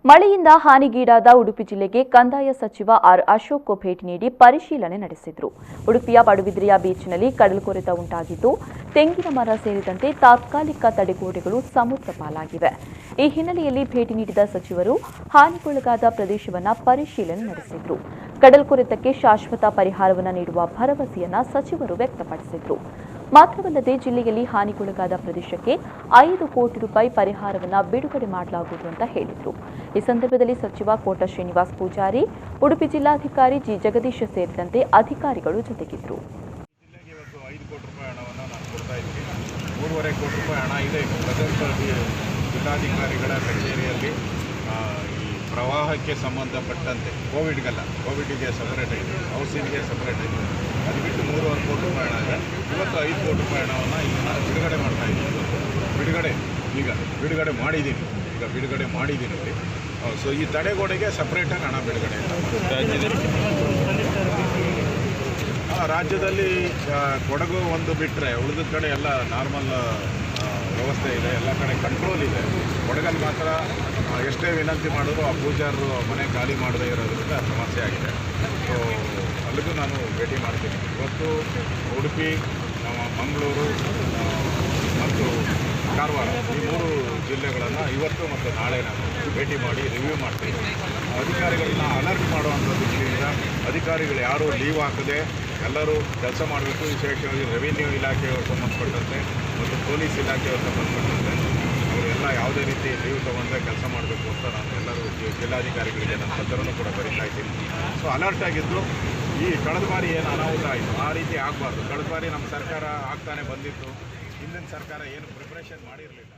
ಮಳೆಯಿಂದ ಹಾನಿಗೀಡಾದ ಉಡುಪಿ ಜಿಲ್ಲೆಗೆ ಕಂದಾಯ ಸಚಿವ ಆರ್ ಅಶೋಕ್ ಭೇಟಿ ನೀಡಿ ಪರಿಶೀಲನೆ ನಡೆಸಿದರು. ಉಡುಪಿಯ ಪಡುಬಿದ್ರೆಯ ಬೀಚ್ನಲ್ಲಿ ಕಡಲ್ಕೊರೆತ ಉಂಟಾಗಿದ್ದು, ತೆಂಗಿನ ಮರ ಸೇರಿದಂತೆ ತಾತ್ಕಾಲಿಕ ತಡೆಗೋಡೆಗಳು ಸಮುದ್ರ ಪಾಲಾಗಿವೆ. ಈ ಹಿನ್ನೆಲೆಯಲ್ಲಿ ಭೇಟಿ ನೀಡಿದ ಸಚಿವರು ಹಾನಿಗೊಳಗಾದ ಪ್ರದೇಶವನ್ನು ಪರಿಶೀಲನೆ ನಡೆಸಿದರು. ಕಡಲ್ಕೊರೆತಕ್ಕೆ ಶಾಶ್ವತ ಪರಿಹಾರವನ್ನು ನೀಡುವ ಭರವಸೆಯನ್ನು ಸಚಿವರು ವ್ಯಕ್ತಪಡಿಸಿದರು. ಮಾತ್ರವಲ್ಲದೆ ಜಿಲ್ಲೆಯಲ್ಲಿ ಹಾನಿಗೊಳಗಾದ ಪ್ರದೇಶಕ್ಕೆ 5 ಕೋಟಿ ರೂಪಾಯಿ ಪರಿಹಾರವನ್ನು ಬಿಡುಗಡೆ ಮಾಡಲಾಗುವುದು ಅಂತ ಹೇಳಿದರು. ಈ ಸಂದರ್ಭದಲ್ಲಿ ಸಚಿವ ಕೋಟ ಶ್ರೀನಿವಾಸ್ ಪೂಜಾರಿ, ಉಡುಪಿ ಜಿಲ್ಲಾಧಿಕಾರಿ ಜಿ ಜಗದೀಶ್ ಸೇರಿದಂತೆ ಅಧಿಕಾರಿಗಳು ಜೊತೆಗಿದ್ದರು. 5 ಕೋಟಿ ರೂಪಾಯಿ ಹಣವನ್ನು ನಾನು ಕೊಡ್ತಾ ಇದ್ದೀನಿ. 3.5 ಕೋಟಿ ರೂಪಾಯಿ ಹಣ ಇದೆ ಜಿಲ್ಲಾಧಿಕಾರಿಗಳ ಕಚೇರಿಯಲ್ಲಿ. ಈ ಪ್ರವಾಹಕ್ಕೆ ಸಂಬಂಧಪಟ್ಟಂತೆ ಕೋವಿಡ್ಗೆ ಸಪರೇಟ್ ಇದೆ, ಹೌಸಿಂಗ್ಗೆ ಸಪರೇಟ್ ಇದೆ. ಅದು ಬಿಟ್ಟು 3.5 ಕೋಟಿ ರೂಪಾಯಿ ಹಣ ಇದೆ. ಇವತ್ತು 5 ಕೋಟಿ ರೂಪಾಯಿ ಹಣವನ್ನು ಈಗ ನಾನು ಬಿಡುಗಡೆ ಮಾಡ್ತಾ ಇದ್ದೀನಿ. ಬಿಡುಗಡೆ ಮಾಡಿದ್ದೀನಿ. ಸೊ ಈ ತಡೆಗೋಡೆಗೆ ಸಪ್ರೇಟಾಗಿ ಹಣ ಬಿಡುಗಡೆ ರಾಜ್ಯದಲ್ಲಿ ಕೊಡಗು ಒಂದು ಬಿಟ್ಟರೆ ಉಳಿದ ಕಡೆ ಎಲ್ಲ ನಾರ್ಮಲ್ ವ್ಯವಸ್ಥೆ ಇದೆ, ಎಲ್ಲ ಕಡೆ ಕಂಟ್ರೋಲ್ ಇದೆ. ಕೊಡಗಲ್ಲಿ ಮಾತ್ರ ಎಷ್ಟೇ ವಿನಂತಿ ಮಾಡಿದ್ರು ಆ ಪೂಜಾರರು ಮನೆ ಖಾಲಿ ಮಾಡದೇ ಇರೋದ್ರಿಂದ ಸಮಸ್ಯೆ ಆಗಿದೆ. ಸೊ ಅಲ್ಲಿಗೂ ನಾನು ಭೇಟಿ ಮಾಡ್ತೀನಿ. ಇವತ್ತು ಉಡುಪಿ, ಮಂಗಳೂರು ಮತ್ತು ಕಾರವಾರ ಈ 3 ಜಿಲ್ಲೆಗಳನ್ನು ಇವತ್ತು ಮತ್ತು ನಾಳೆ ನಾನು ಭೇಟಿ ಮಾಡಿ ರಿವ್ಯೂ ಮಾಡ್ತೀನಿ. ಅಧಿಕಾರಿಗಳನ್ನ ಅಲರ್ಟ್ ಮಾಡುವಂಥ ದೃಷ್ಟಿಯಿಂದ ಅಧಿಕಾರಿಗಳು ಯಾರೂ ಲೀವ್ ಹಾಕದೆ ಎಲ್ಲರೂ ಕೆಲಸ ಮಾಡಬೇಕು. ವಿಶೇಷವಾಗಿ ರೆವಿನ್ಯೂ ಇಲಾಖೆಯವರು ಸಂಬಂಧಪಟ್ಟಂತೆ ಮತ್ತು ಪೊಲೀಸ್ ಇಲಾಖೆಯವರು ಸಂಬಂಧಪಟ್ಟಂತೆ ಅವರೆಲ್ಲ ಯಾವುದೇ ರೀತಿ ಲೀವ್ ತೊಗೊಂಡ್ರೆ ಕೆಲಸ ಮಾಡಬೇಕು ಅಂತ ನಾನು ಎಲ್ಲರೂ ಜಿಲ್ಲಾಧಿಕಾರಿಗಳಿಗೆ ನನ್ನ ಪತ್ರವನ್ನು ಕೂಡ ಬರೀತಾ ಇದ್ದೀನಿ. ಸೊ ಅಲರ್ಟ್ ಆಗಿದ್ದು ಈ ಕಳೆದ ಬಾರಿ ಏನು ಅನಾಹುತ ಆಯಿತು ಆ ರೀತಿ ಆಗಬಾರ್ದು. ಕಳೆದ ಬಾರಿ ನಮ್ಮ ಸರ್ಕಾರ ಆಗ್ತಾನೆ ಬಂದಿತ್ತು, ಹಿಂದಿನ ಸರ್ಕಾರ ಏನು ಪ್ರಿಪ್ರೇಷನ್ ಮಾಡಿರಲಿಲ್ಲ.